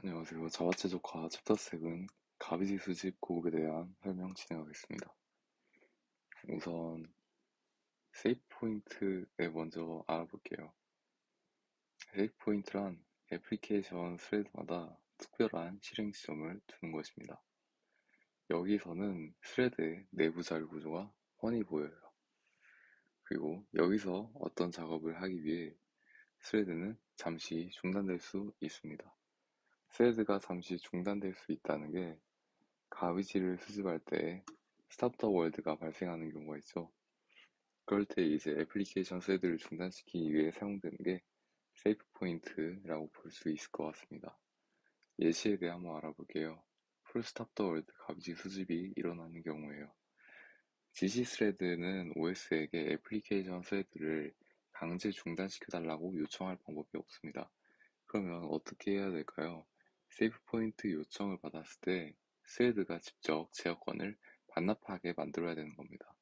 안녕하세요. 자바체조카 챕터 7 가비지 수집 고급에 대한 설명 진행하겠습니다. 우선 세이프 포인트에 먼저 알아볼게요. 세이프 포인트란 애플리케이션 스레드마다 특별한 실행 지점을 두는 것입니다. 여기서는 스레드의 내부 자료 구조가 훤히 보여요. 그리고 여기서 어떤 작업을 하기 위해 스레드는 잠시 중단될 수 있습니다. 스레드가 잠시 중단될 수 있다는 게 가위질을 수집할 때 스탑 더 월드가 발생하는 경우가 있죠. 그럴 때 이제 애플리케이션 스레드를 중단시키기 위해 사용되는 게 세이프 포인트라고 볼 수 있을 것 같습니다. 예시에 대해 한번 알아볼게요. 풀 스탑 더 월드 가위질 수집이 일어나는 경우에요. GC 스레드는 OS에게 애플리케이션 스레드를 강제 중단시켜달라고 요청할 방법이 없습니다. 그러면 어떻게 해야 될까요? 세이프 포인트 요청을 받았을 때 스레드가 직접 제어권을 반납하게 만들어야 되는 겁니다.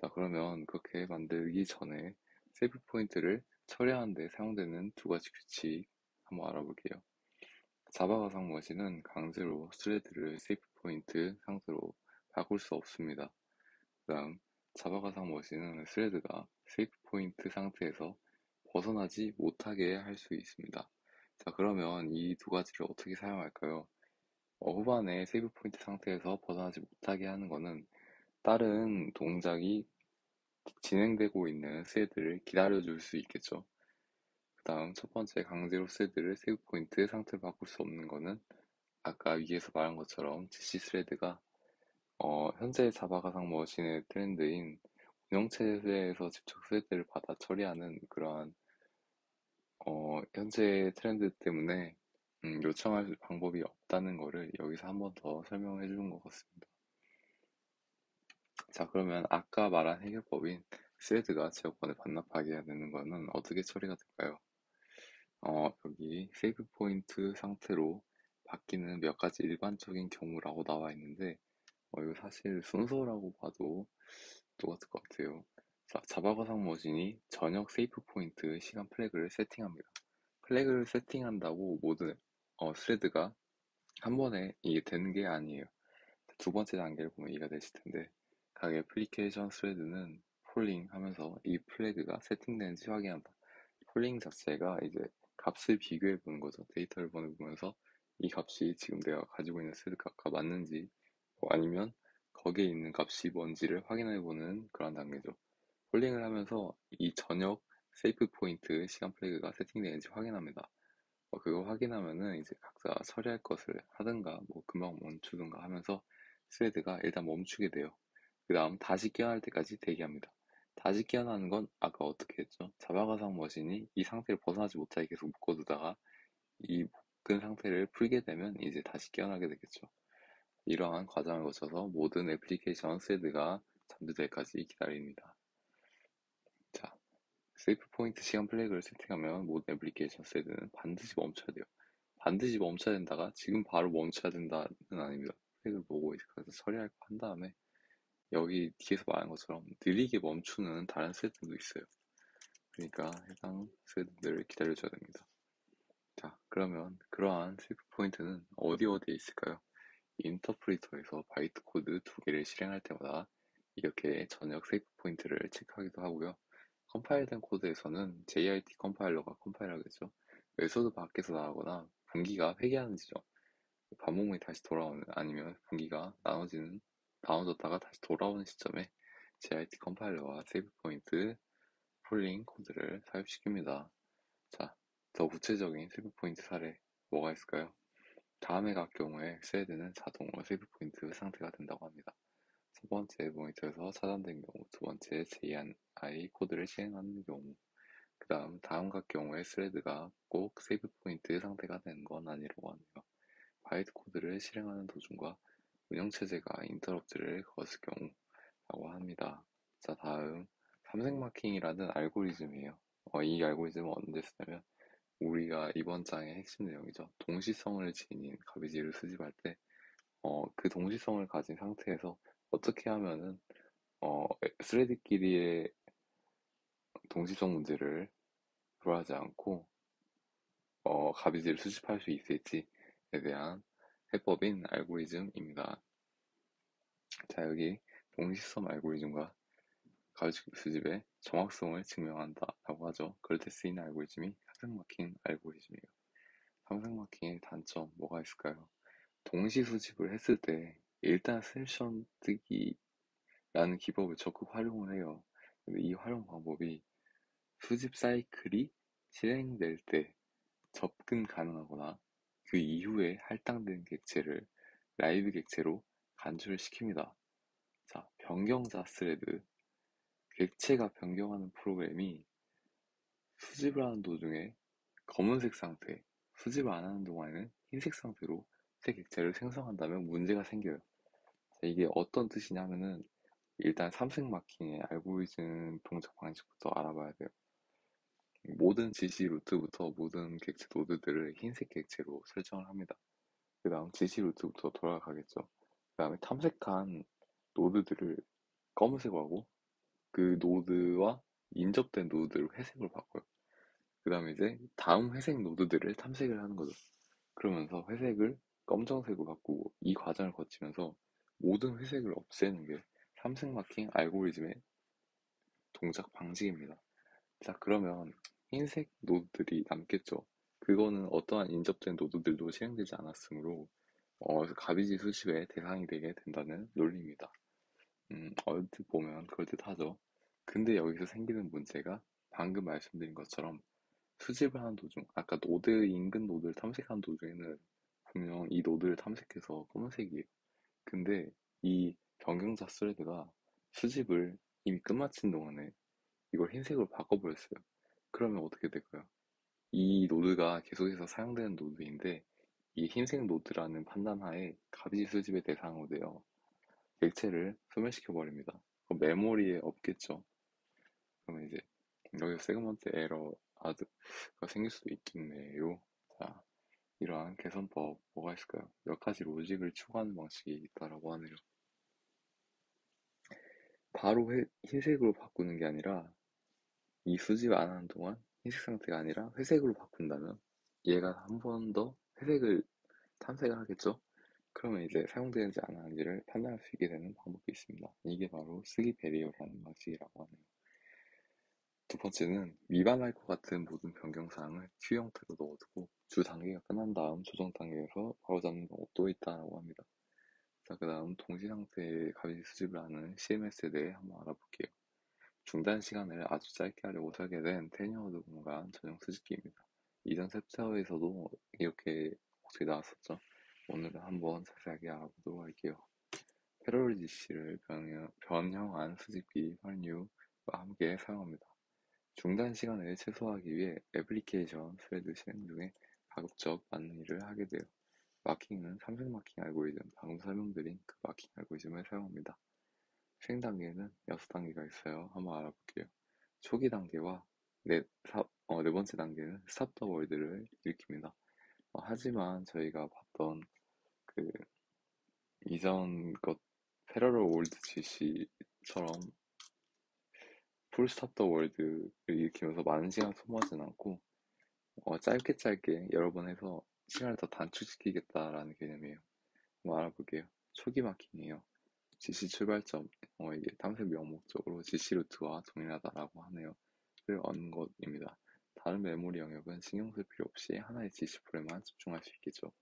자, 그러면 그렇게 만들기 전에 세이프 포인트를 처리하는 데 사용되는 두 가지 규칙 한번 알아볼게요. 자바 가상 머신은 강제로 스레드를 세이프 포인트 상태로 바꿀 수 없습니다. 그 다음, 자바 가상 머신은 스레드가 세이프 포인트 상태에서 벗어나지 못하게 할 수 있습니다. 자, 그러면 이 두 가지를 어떻게 사용할까요? 후반에 세이브 포인트 상태에서 벗어나지 못하게 하는 거는 다른 동작이 진행되고 있는 스레드를 기다려줄 수 있겠죠. 그 다음 첫 번째 강제로 스레드를 세이브 포인트 상태로 바꿀 수 없는 거는 아까 위에서 말한 것처럼 GC 스레드가 현재 자바 가상 머신의 트렌드인 운영체제에서 직접 스레드를 받아 처리하는 그러한 현재 트렌드 때문에 요청할 방법이 없다는 거를 여기서 한 번 더 설명해 주는 것 같습니다. 자, 그러면 아까 말한 해결법인 스레드가 제어권을 반납하게 해야 되는 거는 어떻게 처리가 될까요? 여기 세이브 포인트 상태로 바뀌는 몇 가지 일반적인 경우라고 나와 있는데, 이거 사실 순서라고 봐도 똑같을 것 같아요. 자, 자바 가상 머신이 저녁 세이프 포인트 시간 플래그를 세팅합니다. 플래그를 세팅한다고 모든 스레드가 한 번에 이게 되는 게 아니에요. 두 번째 단계를 보면 이해가 되실 텐데 각 애플리케이션 스레드는 폴링 하면서 이 플래그가 세팅되는지 확인한다. 폴링 자체가 이제 값을 비교해 보는 거죠. 데이터를 보내보면서 이 값이 지금 내가 가지고 있는 스레드 값과 맞는지 아니면 거기에 있는 값이 뭔지를 확인해 보는 그런 단계죠. 폴링을 하면서 이 저녁 세이프 포인트 시간 플래그가 세팅되는지 확인합니다. 그거 확인하면은 이제 각자 처리할 것을 하든가 뭐 금방 멈추든가 하면서 스레드가 일단 멈추게 돼요. 그 다음 다시 깨어날 때까지 대기합니다. 다시 깨어나는 건 아까 어떻게 했죠? 자바가상 머신이 이 상태를 벗어나지 못하게 계속 묶어두다가 이 묶은 상태를 풀게 되면 이제 다시 깨어나게 되겠죠. 이러한 과정을 거쳐서 모든 애플리케이션 스레드가 잠들될 때까지 기다립니다. 자, 세이프 포인트 시간 플래그를 세팅하면 모든 애플리케이션 스레드는 반드시 멈춰야 돼요. 반드시 멈춰야 된다가 지금 바로 멈춰야 된다는 아닙니다. 플래그를 보고 이제 가서 처리할 거 한 다음에 여기 뒤에서 말한 것처럼 느리게 멈추는 다른 스레드도 있어요. 그러니까 해당 스레드들을 기다려줘야 됩니다. 자, 그러면 그러한 세이프 포인트는 어디에 있을까요? 인터프리터에서 바이트 코드 두 개를 실행할 때마다 이렇게 전역 세이프 포인트를 체크하기도 하고요. 컴파일된 코드에서는 JIT 컴파일러가 컴파일하겠죠. 메소드 밖에서 나가거나 분기가 회귀하는 지점, 반복문이 다시 돌아오는 아니면 분기가 나눠졌다가 다시 돌아오는 시점에 JIT 컴파일러와 세이브 포인트 폴링 코드를 삽입시킵니다. 자, 더 구체적인 세이브 포인트 사례 뭐가 있을까요? 다음에 각 경우에 스레드는 자동으로 세이브 포인트 상태가 된다고 합니다. 첫 번째 모니터에서 차단된 경우, 두 번째 JNI 코드를 실행하는 경우, 그 다음 각 경우에 스레드가 꼭 세이브 포인트 상태가 되는 건 아니라고 하네요. 바이트 코드를 실행하는 도중과 운영체제가 인터럽트를 거을 경우라고 합니다. 자, 다음 삼색 마킹이라는 알고리즘이에요. 이 알고리즘은 언제 쓰냐면 우리가 이번 장의 핵심 내용이죠. 동시성을 지닌 가비지를 수집할 때 그 동시성을 가진 상태에서 어떻게 하면은 스레드끼리의 동시성 문제를 불하지 않고 가비지를 수집할 수 있을지 대한 해법인 알고리즘입니다. 자, 여기 동시섬 알고리즘과 가로치기 수집의 정확성을 증명한다라고 하죠. 그럴 때 쓰이는 알고리즘이 삼색마킹 알고리즘이에요. 삼색마킹의 단점 뭐가 있을까요? 동시 수집을 했을 때 일단 스냅션 뜨기라는 기법을 적극 활용을 해요. 근데 이 활용 방법이 수집 사이클이 실행될 때 접근 가능하거나 그 이후에 할당된 객체를 라이브 객체로 간주를 시킵니다. 자, 변경자 스레드. 객체가 변경하는 프로그램이 수집을 하는 도중에 검은색 상태, 수집을 안 하는 동안에는 흰색 상태로 새 객체를 생성한다면 문제가 생겨요. 자, 이게 어떤 뜻이냐면은 일단 삼색 마킹의 알고리즘 동작 방식부터 알아봐야 돼요. 모든 지시 루트부터 모든 객체 노드들을 흰색 객체로 설정을 합니다. 그 다음 지시 루트부터 돌아가겠죠. 그 다음에 탐색한 노드들을 검은색으로 하고 그 노드와 인접된 노드를 회색으로 바꿔요. 그 다음에 이제 다음 회색 노드들을 탐색을 하는 거죠. 그러면서 회색을 검정색으로 바꾸고 이 과정을 거치면서 모든 회색을 없애는 게 삼색 마킹 알고리즘의 동작 방식입니다. 자, 그러면 흰색 노드들이 남겠죠. 그거는 어떠한 인접된 노드들도 실행되지 않았으므로 가비지 수집의 대상이 되게 된다는 논리입니다. 얼핏 보면 그럴듯하죠. 근데 여기서 생기는 문제가 방금 말씀드린 것처럼 수집을 하는 도중, 아까 노드, 인근 노드를 탐색하는 도중에는 분명 이 노드를 탐색해서 검은색이에요. 근데 이 변경자 스레드가 수집을 이미 끝마친 동안에 이걸 흰색으로 바꿔버렸어요. 그러면 어떻게 될까요? 이 노드가 계속해서 사용되는 노드인데 이 흰색 노드라는 판단하에 가비지 수집의 대상으로 되어 객체를 소멸시켜 버립니다. 메모리에 없겠죠. 그러면 이제 여기서 세그먼트 에러가 생길 수도 있겠네요. 자, 이러한 개선법 뭐가 있을까요? 몇 가지 로직을 추가하는 방식이 있다라고 하네요. 바로 흰색으로 바꾸는 게 아니라 이 수집 안 하는 동안 흰색 상태가 아니라 회색으로 바꾼다면 얘가 한 번 더 회색을 탐색을 하겠죠? 그러면 이제 사용되는지 안 하는지를 판단할 수 있게 되는 방법이 있습니다. 이게 바로 쓰기 베리어라는 방식이라고 하네요. 두 번째는 위반할 것 같은 모든 변경사항을 큐 형태로 넣어두고 주 단계가 끝난 다음 조정 단계에서 바로잡는 방법도 있다고 합니다. 자, 그 다음 동시 상태의 가비 수집을 하는 CMS에 대해 한번 알아볼게요. 중단 시간을 아주 짧게 하려고 설계된 테니어드 공간 전용 수집기입니다. 이전 챕터에서도 이렇게 목소리 나왔었죠. 오늘은 한번 자세하게 알아보도록 할게요. 패러럴 지시를 변형한 수집기 활류와 함께 사용합니다. 중단 시간을 최소화하기 위해 애플리케이션 스레드 실행 중에 가급적 많은 일을 하게 돼요. 마킹은 삼색 마킹 알고리즘, 방금 설명드린 그 마킹 알고리즘을 사용합니다. 실행 단계는 6단계가 있어요. 한번 알아볼게요. 초기 단계와 네 번째 단계는 스탑 더 월드를 일으킵니다. 하지만 저희가 봤던 그 이전 것 패러럴 월드 지시처럼 풀 스탑 더 월드를 일으키면서 많은 시간을 소모하진 않고 짧게 짧게 여러 번 해서 시간을 더 단축시키겠다라는 개념이에요. 한번 알아볼게요. 초기 마킹이에요. 지시 출발점, 이게 탐색 명목적으로 지시 루트와 동일하다라고 하네요. 를 얻는 것입니다. 다른 메모리 영역은 신경 쓸 필요 없이 하나의 지시 프로에만 집중할 수 있겠죠.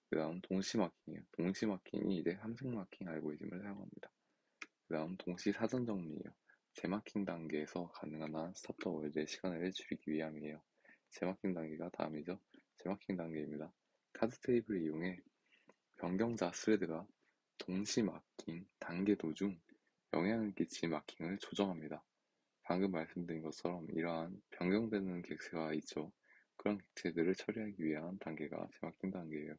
그 다음 동시 마킹이에요. 동시 마킹이 이제 삼색 마킹 알고리즘을 사용합니다. 그 다음 동시 사전 정리예요. 재마킹 단계에서 가능한 한 스탑 더 월드의 시간을 줄이기 위함이에요. 재마킹 단계가 다음이죠. 재마킹 단계입니다. 카드 테이블을 이용해 변경자 스레드가 동시 마킹 단계 도중 영향을 끼친 마킹을 조정합니다. 방금 말씀드린 것처럼 이러한 변경되는 객체가 있죠. 그런 객체들을 처리하기 위한 단계가 재마킹 단계예요.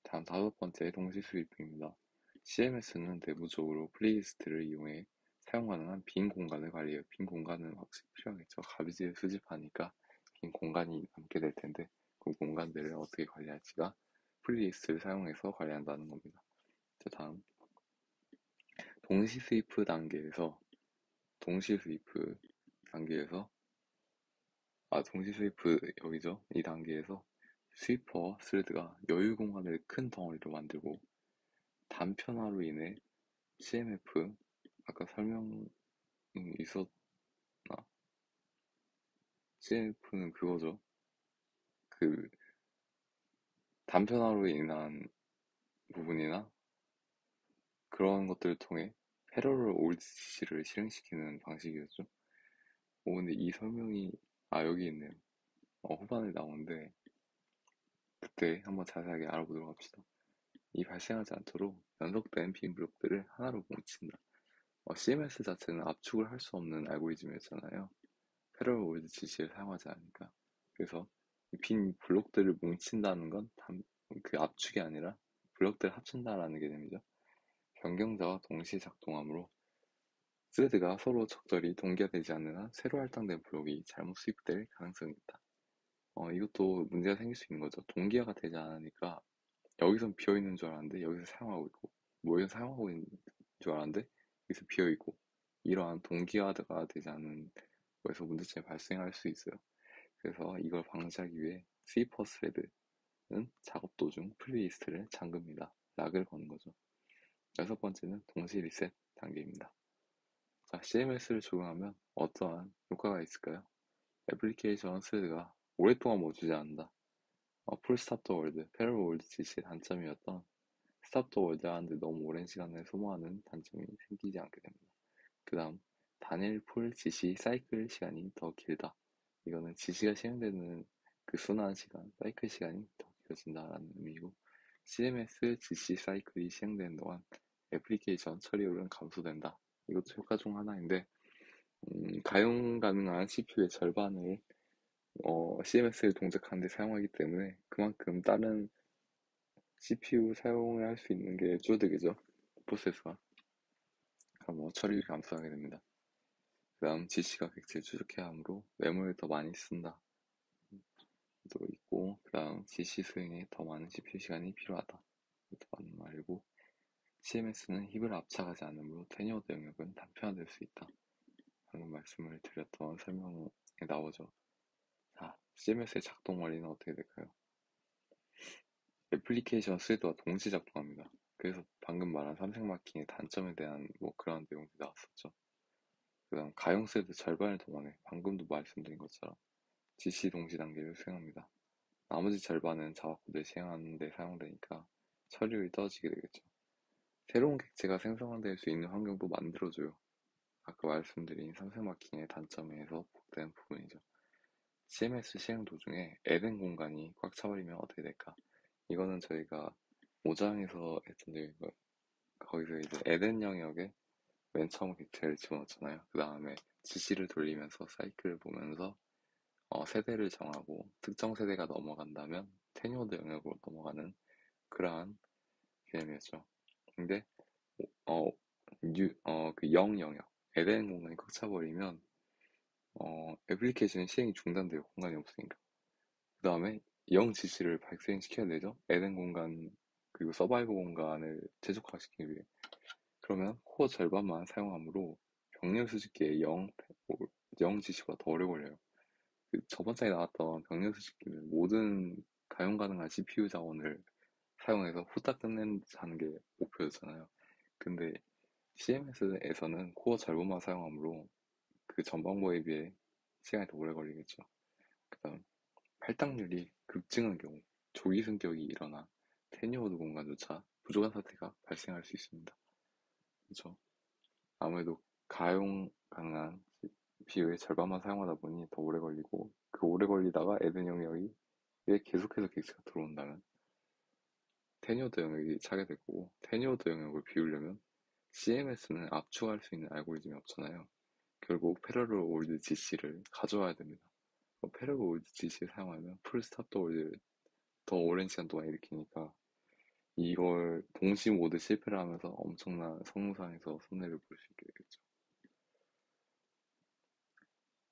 다음 다섯 번째 동시 수입입니다. CMS는 내부적으로 플레이리스트를 이용해 사용 가능한 빈 공간을 관리해요. 빈 공간은 확실히 필요하겠죠. 가비지를 수집하니까 빈 공간이 남게 될 텐데 그 공간들을 어떻게 관리할지가 플레이리스트를 사용해서 관리한다는 겁니다. 자, 다음 동시 스위프 단계에서 동시 스위프 단계에서 동시 스위프 여기죠. 이 단계에서 스위퍼 스레드가 여유 공간을 큰 덩어리로 만들고 단편화로 인해 CMF, 아까 설명이 있었나? CMF는 그거죠. 그 단편화로 인한 부분이나 그런 것들을 통해 패러럴 올드 지시를 실행시키는 방식이었죠. 근데 이 설명이 여기 있네요. 후반에 나오는데 그때 한번 자세하게 알아보도록 합시다. 이 발생하지 않도록 연속된 빈 블록들을 하나로 뭉친다. CMS 자체는 압축을 할 수 없는 알고리즘이었잖아요. 패러럴 올드 지시를 사용하지 않으니까. 그래서 이 빈 블록들을 뭉친다는 건 그 압축이 아니라 블록들을 합친다라는 개념이죠. 변경자와 동시에 작동하므로 스레드가 서로 적절히 동기화되지 않는 한 새로 할당된 블록이 잘못 수입될 가능성이 있다. 이것도 문제가 생길 수 있는 거죠. 동기화가 되지 않으니까 여기선 비어있는 줄 알았는데 여기서 사용하고 있고, 뭐 여기서 사용하고 있는 줄 알았는데 여기서 비어있고, 이러한 동기화가 되지 않는 거에서 문제점이 발생할 수 있어요. 그래서 이걸 방지하기 위해 스위퍼 스레드는 작업 도중 플레이리스트를 잠급니다. 락을 거는 거죠. 여섯 번째는 동시 리셋 단계입니다. 자, CMS를 적용하면 어떠한 효과가 있을까요? 애플리케이션 스레드가 오랫동안 멈추지 않는다. 풀 스탑 더 월드, 패럴 월드 지시의 단점이었던 스탑 더 월드 하는데 너무 오랜 시간을 소모하는 단점이 생기지 않게 됩니다. 그 다음, 단일 풀 지시 사이클 시간이 더 길다. 이거는 지시가 실행되는 그 순환 시간, 사이클 시간이 더 길어진다라는 의미고, CMS 지시 사이클이 실행되는 동안 애플리케이션 처리율은 감소된다. 이것도 효과 중 하나인데, 가용 가능한 CPU의 절반을 CMS를 동작하는 데 사용하기 때문에 그만큼 다른 CPU 사용을 할 수 있는 게 줄어들겠죠. 프로세스가. 그럼 처리를 감소하게 됩니다. 그 다음 지시가 객체를 추적해야 하므로 메모리를 더 많이 쓴다. 도 있고, 그 다음 지시 수행에 더 많은 CPU 시간이 필요하다. 이것도 맞는 말이고, CMS는 힙을 압착하지 않으므로 테뉴어드 영역은 단편화될 수 있다. 방금 말씀을 드렸던 설명에 나오죠. 자, CMS의 작동 원리는 어떻게 될까요? 애플리케이션 스레드와 동시 작동합니다. 그래서 방금 말한 삼색 마킹의 단점에 대한 뭐 그런 내용도 나왔었죠. 그 다음 가용 스레드 절반을 동원해 방금도 말씀드린 것처럼 지시 동시 단계를 수행합니다. 나머지 절반은 자바 코드를 시행하는 데 사용되니까 처리율이 떨어지게 되겠죠. 새로운 객체가 생성될 수 있는 환경도 만들어줘요. 아까 말씀드린 삼색 마킹의 단점에서 복된 부분이죠. CMS 시행 도중에 에덴 공간이 꽉 차버리면 어떻게 될까? 이거는 저희가 5장에서 했던 내용이고요. 거기서 이제 에덴 영역에 맨 처음 객체를 집어넣잖아요. 그 다음에 지시를 돌리면서 사이클을 보면서 세대를 정하고 특정 세대가 넘어간다면 테뉴어드 영역으로 넘어가는 그러한 개념이었죠. 근데 어, 그 0 영역, 에덴 공간이 꽉 차버리면 애플리케이션 시행이 중단돼요. 공간이 없으니까. 그 다음에 0 지시를 발생시켜야 되죠. 에덴 공간 그리고 서바이브 공간을 최적화시키기 위해. 그러면 코어 절반만 사용하므로 병렬 수집기에 0 지시가 더 오래 걸려요. 그 저번 장에 나왔던 병렬 수집기는 모든 가용 가능한 CPU 자원을 사용해서 후딱 끝내자는 게 목표였잖아요. 근데 CMS에서는 코어 절반만 사용하므로 그 전방모에 비해 시간이 더 오래 걸리겠죠. 그 다음 할당률이 급증한 경우 조기 승격이 일어나 테뉴어드 공간조차 부족한 사태가 발생할 수 있습니다. 그렇죠? 아무래도 가용 가능한 CPU의 절반만 사용하다 보니 더 오래 걸리고 그 오래 걸리다가 에덴 영역이 계속해서 객체가 들어온다면 테뉴어드 영역이 차게 되고 테뉴어드 영역을 비우려면 CMS는 압축할 수 있는 알고리즘이 없잖아요. 결국 패러럴 올드 GC를 가져와야 됩니다. 패러럴 올드 GC를 사용하면 풀 스탑 더 올드 더 오랜 시간 동안 일으키니까 이걸 동시 모드 실패를 하면서 엄청난 성능상에서 손해를 볼 수 있게 되겠죠.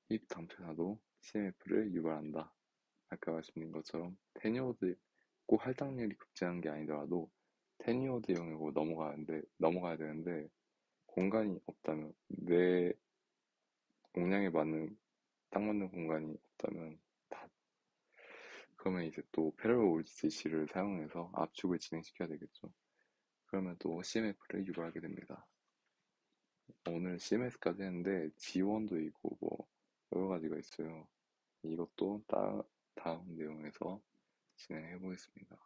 힙 단편화도 CMF를 유발한다. 아까 말씀드린 것처럼 테뉴어드 꼭 할당률이 급증한 게 아니더라도 테뉴어드 영역으로 넘어가야 되는데 공간이 없다면 내 용량에 맞는 딱 맞는 공간이 없다면 다 그러면 이제 또 패러럴 OGC를 사용해서 압축을 진행시켜야 되겠죠. 그러면 또 CMF를 유발하게 됩니다. 오늘 CMS까지 했는데 지원도 있고 뭐 여러 가지가 있어요. 이것도 다음 내용에서 진행해 보겠습니다.